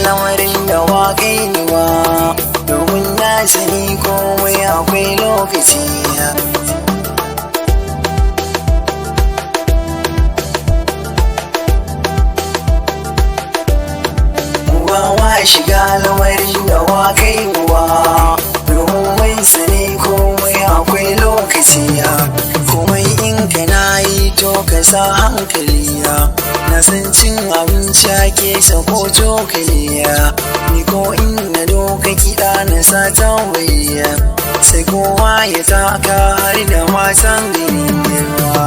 lamarin da waƙai ni ba, domin na sani komai akwai lokaci. Shiga lamarin da waƙai uwa, domin mai sani komai akwai lokaci. Komai in ka na yi to ka sa hankali, na san cin abinci ake sako cokali. Ni ko in na doka kiɗa na sa tambayi, sai kowa ya taka har da matan garin girma.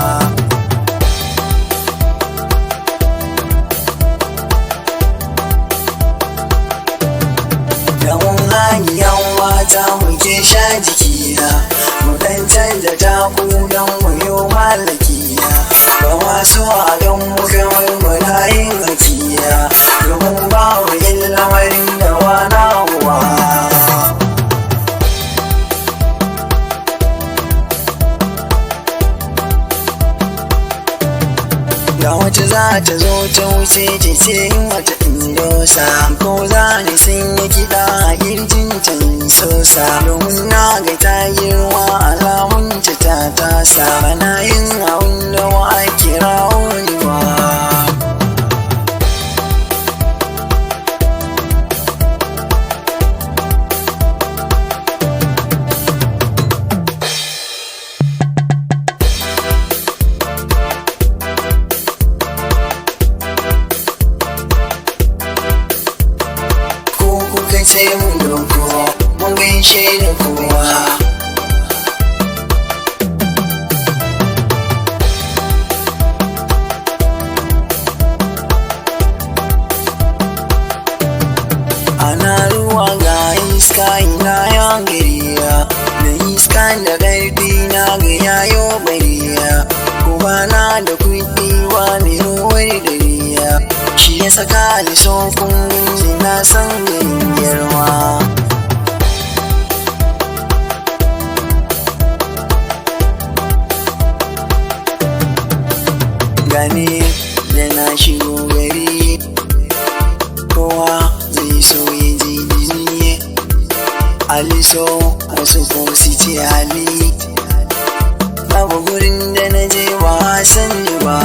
Yan mata muke sha jikina, mu dan canza taku don mu yi malakiya, ba masu a don mu kamar muna yin hakiya, domin ba mu yin lamarin da wana uwa. Ga wata za ta zo ta wuce ta ce in wata indosa, ko za ni sun yi kiɗa a kirjin can sosa, domin na ga ta girma alamun ta tasa, bana yin abin da wa a kira ba. Sai mun doko mun gaishe da kowa, ana ruwa ga iska ina yan gariya, da iskan da ƙarfi na ga yayo bariya, kuma na da kuɗi wani ruwar dariya, shi ya saka ni son kun na san garin girma. Gane da na shigo gari, kowa zai so ya ji jini, aliso wasu ko su ce hali, babu gurin da na je ba san ba.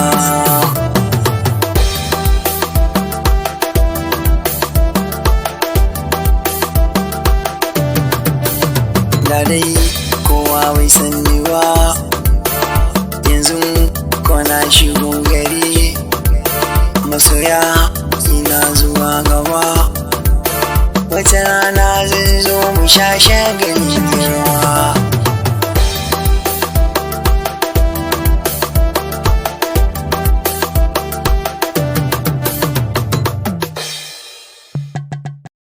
Da dai kowa bai sani ba, yanzu kwana shigo gari, masoya ina zuwa gaba, wata rana zai zo mu sha shagali girma.